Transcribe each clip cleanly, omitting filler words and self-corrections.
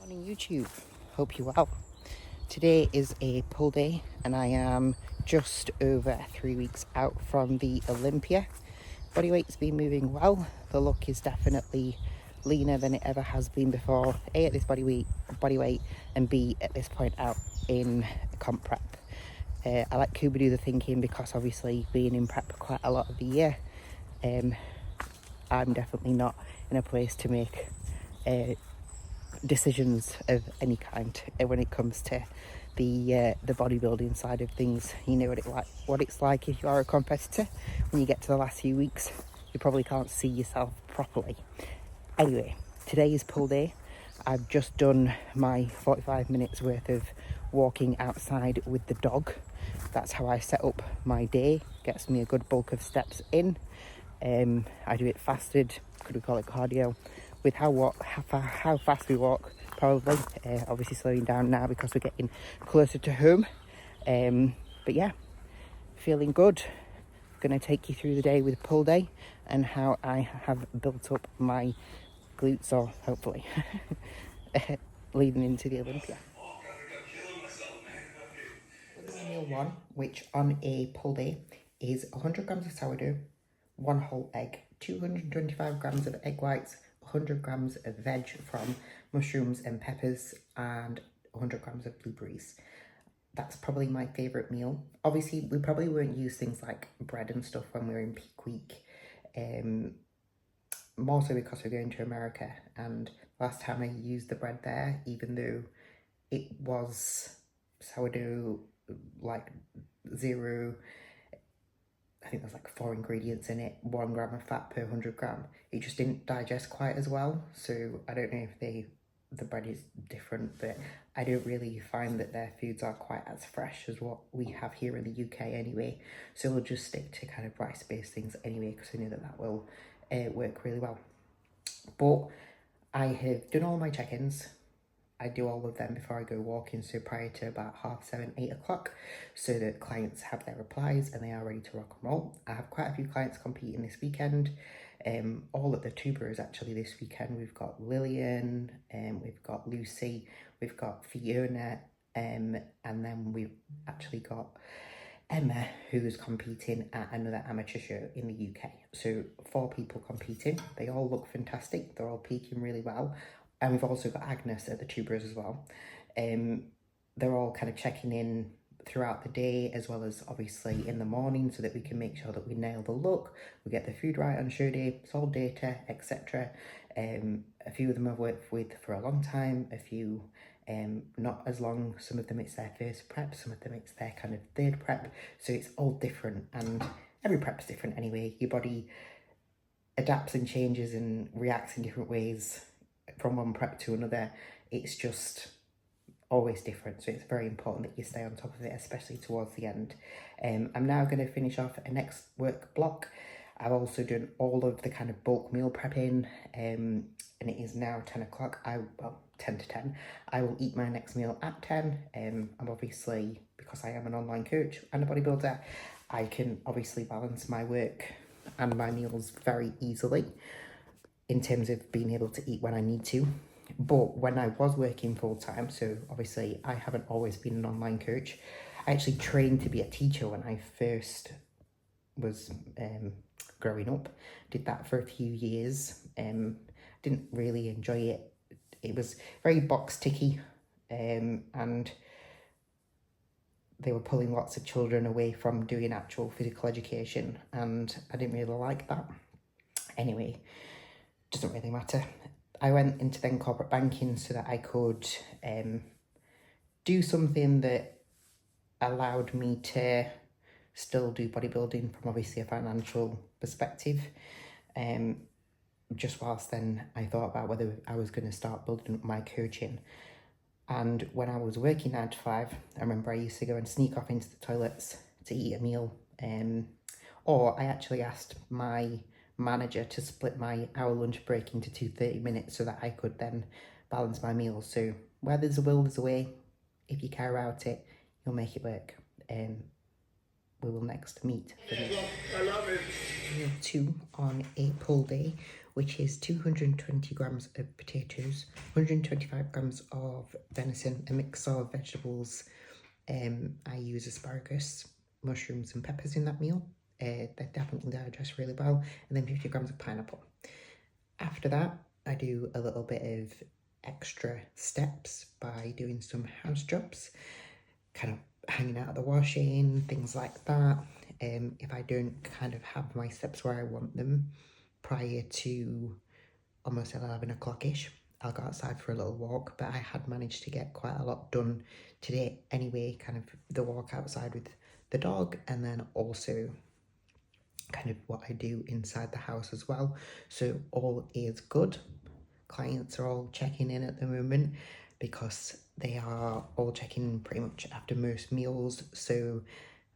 Morning YouTube, hope you're well. Today is a pull day and I am just over 3 weeks out from the Olympia. Body weight's been moving well. The look is definitely leaner than it ever has been before. A, at this body weight, and B, at this point out in comp prep. I let Kuba do the thinking because obviously being in prep quite a lot of the year, I'm definitely not in a place to make decisions of any kind when it comes to the bodybuilding side of things. You know what it's like if you are a competitor. When you get to the last few weeks, you probably can't see yourself properly. Anyway, today is pull day. I've just done my 45 minutes worth of walking outside with the dog. That's how I set up my day. Gets me a good bulk of steps in. I do it fasted, could we call it cardio, with how fast we walk, probably. Obviously slowing down now because we're getting closer to home. But yeah, feeling good. Going to take you through the day with pull day and how I have built up my glutes, or hopefully leading into the Olympia. Meal one, which on a pull day is 100 grams of sourdough, 1 whole egg, 225 grams of egg whites, 100 grams of veg from mushrooms and peppers, and 100 grams of blueberries. That's probably my favourite meal. Obviously, we probably won't use things like bread and stuff when we're in peak week. More so because we're going to America, and last time I used the bread there, even though it was sourdough, like zero, I think there's like 4 ingredients in it, 1 gram of fat per 100 gram. It just didn't digest quite as well. So I don't know if the bread is different, but I don't really find that their foods are quite as fresh as what we have here in the UK anyway. So we'll just stick to kind of rice-based things anyway, because I know that will work really well. But I have done all my check-ins. I do all of them before I go walking, so prior to about 7:30, 8 o'clock, so that clients have their replies and they are ready to rock and roll. I have quite a few clients competing this weekend, all at the tubers actually this weekend. We've got Lillian, we've got Lucy, we've got Fiona, and then we've actually got Emma, who's competing at another amateur show in the UK. So 4 people competing. They all look fantastic. They're all peaking really well. And we've also got Agnes at the tubers as well. They're all kind of checking in throughout the day, as well as obviously in the morning, so that we can make sure that we nail the look, we get the food right on show day, it's all data, etc. A few of them I've worked with for a long time, a few not as long. Some of them it's their first prep, some of them it's their kind of third prep. So it's all different, and every prep's different anyway. Your body adapts and changes and reacts in different ways from one prep to another. It's just always different, so it's very important that you stay on top of it, especially towards the end. I'm now going to finish off a next work block. I've also done all of the kind of bulk meal prepping, and it is now 10 o'clock. 10 to 10. I will eat my next meal at 10. I'm obviously, because I am an online coach and a bodybuilder, I can obviously balance my work and my meals very easily in terms of being able to eat when I need to. But when I was working full-time, so obviously I haven't always been an online coach. I actually trained to be a teacher when I first was growing up. Did that for a few years. Didn't really enjoy it. It was very box ticky, and they were pulling lots of children away from doing actual physical education, and I didn't really like that. Anyway, doesn't really matter. I went into then corporate banking so that I could do something that allowed me to still do bodybuilding from obviously a financial perspective. Just whilst then I thought about whether I was going to start building up my coaching. And when I was working 9 to 5, I remember I used to go and sneak off into the toilets to eat a meal. Or I actually asked my manager to split my hour lunch break into 2 30-minute so that I could then balance my meals. So where there's a will, there's a way. If you care about it, you'll make it work. We will next meet for meal 2 on a pull day, which is 220 grams of potatoes, 125 grams of venison, a mix of vegetables. I use asparagus, mushrooms and peppers in that meal. They definitely digest really well. And then 50 grams of pineapple. After that, I do a little bit of extra steps by doing some house jobs, kind of hanging out at the washing, things like that. If I don't kind of have my steps where I want them prior to almost 11 o'clock-ish, I'll go outside for a little walk. But I had managed to get quite a lot done today anyway, kind of the walk outside with the dog, and then also kind of what I do inside the house as well. So all is good. Clients are all checking in at the moment because they are all checking in pretty much after most meals. So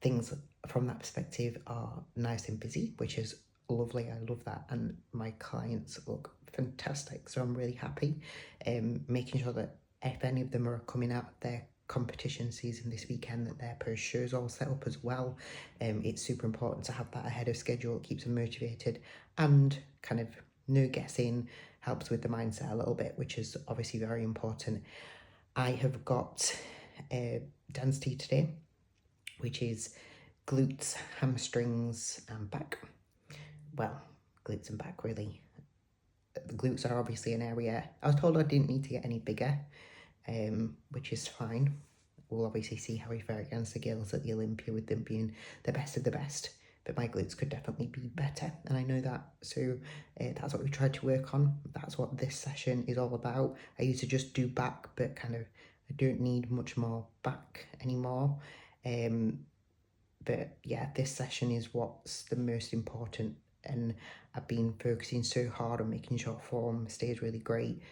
things from that perspective are nice and busy, which is lovely. I love that. And my clients look fantastic. So I'm really happy. Making sure that if any of them are coming out of their competition season this weekend, that their post shows all set up as well. It's super important to have that ahead of schedule. It keeps them motivated, and kind of no guessing helps with the mindset a little bit, which is obviously very important. I have got density today, which is glutes, hamstrings and back. Well, glutes and back really. The glutes are obviously an area. I was told I didn't need to get any bigger, which is fine. We'll obviously see how we fare against the girls at the Olympia with them being the best of the best. But my glutes could definitely be better, and I know that. So that's what we tried to work on. That's what this session is all about. I used to just do back, but kind of I don't need much more back anymore. But yeah, this session is what's the most important, and I've been focusing so hard on making sure form stays really great.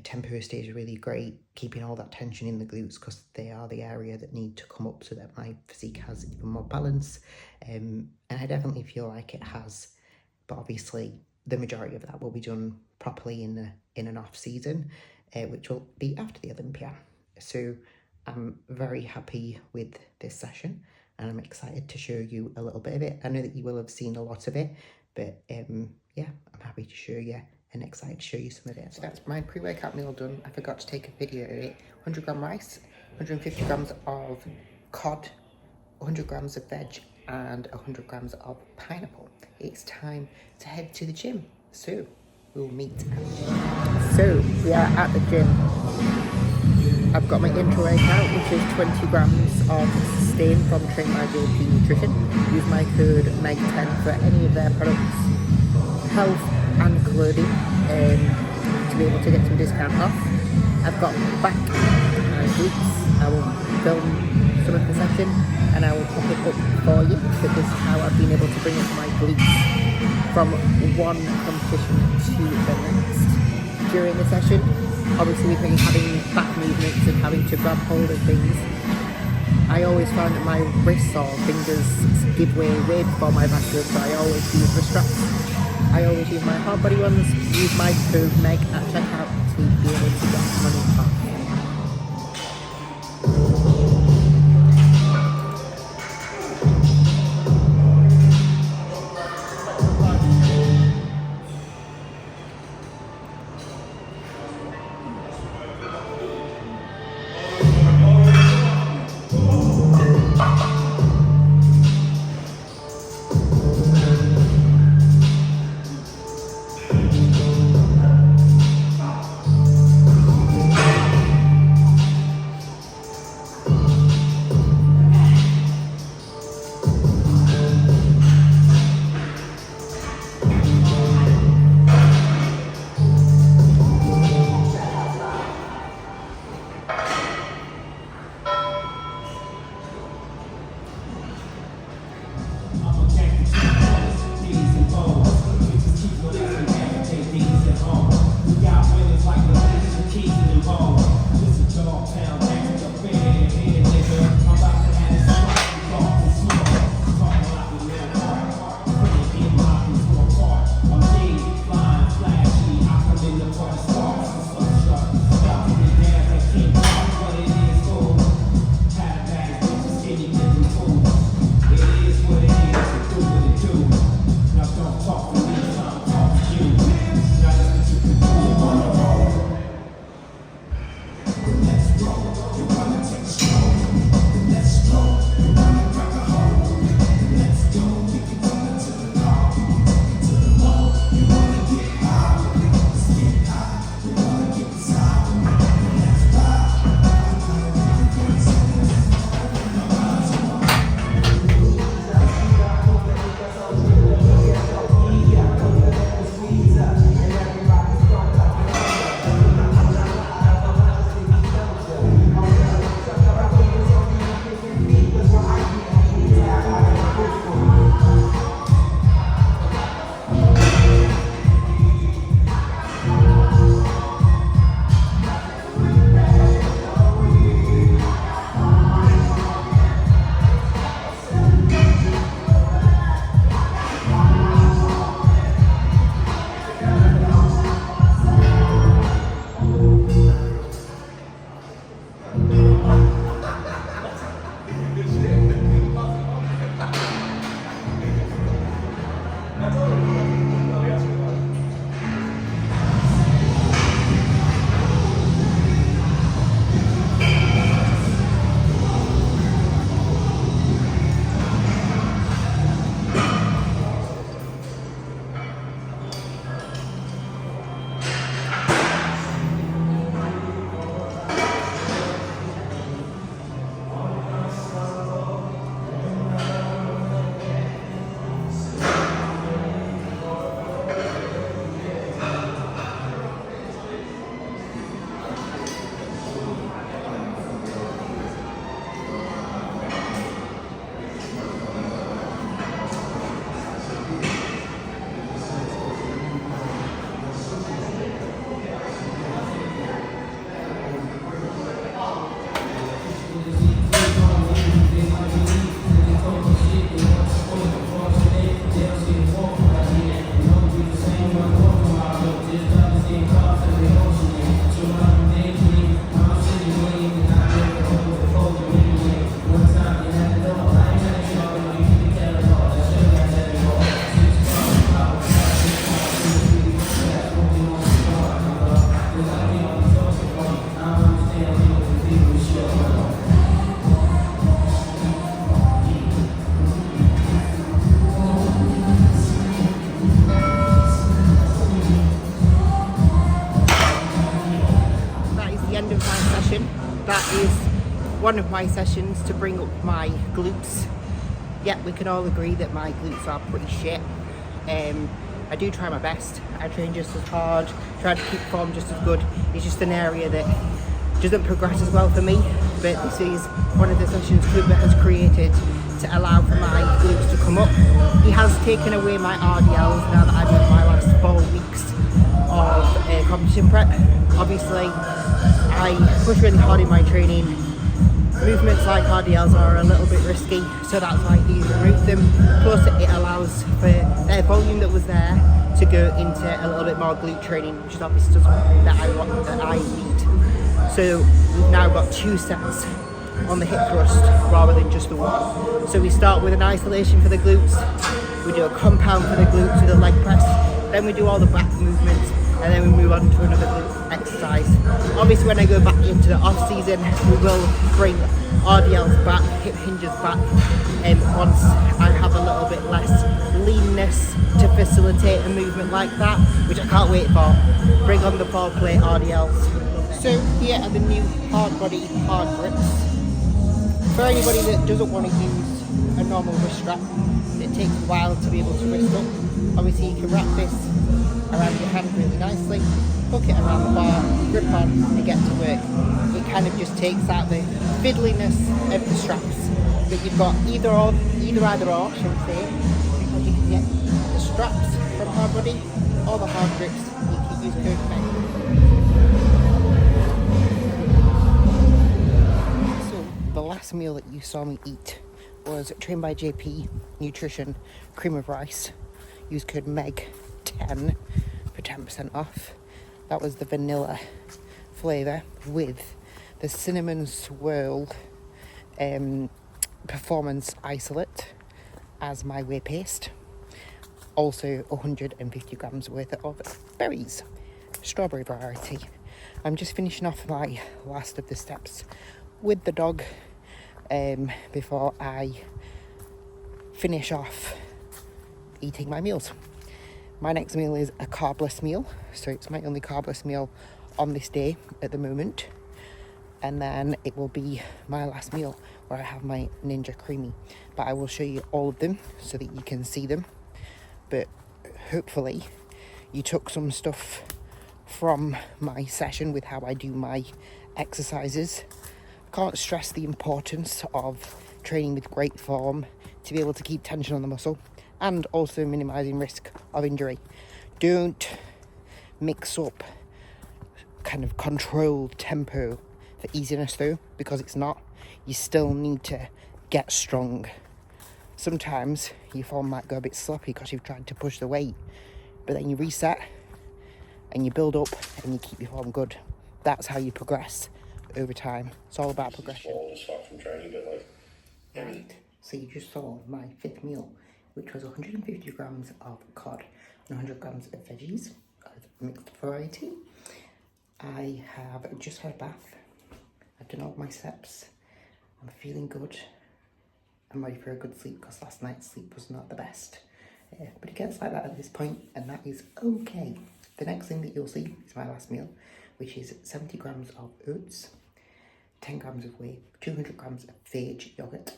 Tempo stays really great, keeping all that tension in the glutes because they are the area that need to come up so that my physique has even more balance. And I definitely feel like it has, but obviously the majority of that will be done properly in an off season, which will be after the Olympia. So I'm very happy with this session, and I'm excited to show you a little bit of it. I know that you will have seen a lot of it, but yeah, I'm happy to show you and excited to show you some of it. So that's my pre-workout meal done. I forgot to take a video of it. 100 gram rice, 150 grams of cod, 100 grams of veg, and 100 grams of pineapple. It's time to head to the gym. So we'll meet at the gym. So we are at the gym. I've got my intro workout, which is 20 grams of sustain from Train by JP Nutrition. Use my code MEG10 for any of their products, health and clothing, to be able to get some discount off. I've got back and glutes. I will film some of the session and I will pop it up for you, but this is how I've been able to bring up my glutes from one competition to the next during the session. Obviously with me having back movements and having to grab hold of things, I always found that my wrists or fingers give way before my back does, so I always use the straps. I always use my hard body ones. Use my code MEG at checkout to be able to get money off. that is one of my sessions to bring up my glutes. Yeah, we can all agree that my glutes are pretty shit. I do try my best. I train just as hard, try to keep form just as good. It's just an area that doesn't progress as well for me, but this is one of the sessions Kluber has created to allow for my glutes to come up. He has taken away my RDLs now that I'm in my last 4 weeks of competition prep. Obviously, I push really hard in my training. Movements like RDLs are a little bit risky, so that's why he's removed them. Plus, it allows for their volume that was there to go into a little bit more glute training, which is obviously something that I need. So we've now got 2 sets on the hip thrust rather than just the one. So we start with an isolation for the glutes, we do a compound for the glutes with a leg press, then we do all the back movements, and then we move on to another glute exercise. Obviously when I go back into the off season, we will bring RDLs back, hip hinges back, and once I have a little bit less leanness to facilitate a movement like that, which I can't wait for. Bring on the 4-plate RDLs. So here are the new hard body hard grips. For anybody that doesn't want to use a normal wrist strap, it takes a while to be able to wrist up. Obviously you can wrap this around your hand really nicely, hook it around the bar, grip on and get to work. It kind of just takes out the fiddliness of the straps. But you've got either or, should we say, because you can get the straps from hard body or the hard grips. You can use code effect. The last meal that you saw me eat was Trained by JP Nutrition cream of rice. Use code MEG10 for 10% off. That was the vanilla flavour with the cinnamon swirl performance isolate as my whey paste. Also 150 grams worth of berries, strawberry variety. I'm just finishing off my last of the steps with the dog before I finish off eating my meals. My next meal is a carbless meal, so it's my only carbless meal on this day at the moment, and then it will be my last meal where I have my Ninja Creamy, but I will show you all of them so that you can see them. But hopefully you took some stuff from my session with how I do my exercises. Can't stress the importance of training with great form to be able to keep tension on the muscle and also minimizing risk of injury. Don't mix up kind of controlled tempo for easiness though, because it's not. You still need to get strong. Sometimes your form might go a bit sloppy because you've tried to push the weight, but then you reset and you build up and you keep your form good. That's how you progress over time. It's all about progression. From training, but like, Right, so you just saw my 5th meal, which was 150 grams of cod and 100 grams of veggies, mixed variety. I have just had a bath. I've done all my steps. I'm feeling good. I'm ready for a good sleep because last night's sleep was not the best. But it gets like that at this point, and that is okay. The next thing that you'll see is my last meal, which is 70 grams of oats, 10 grams of whey, 200 grams of veg yogurt,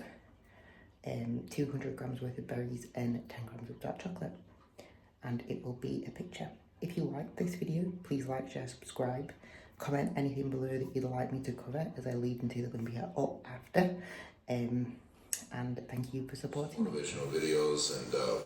200 grams worth of berries, and 10 grams of dark chocolate. And it will be a picture. If you like this video, please like, share, subscribe, comment anything below that you'd like me to cover as I lead into the Olympia or after. And thank you for supporting me. motivational videos and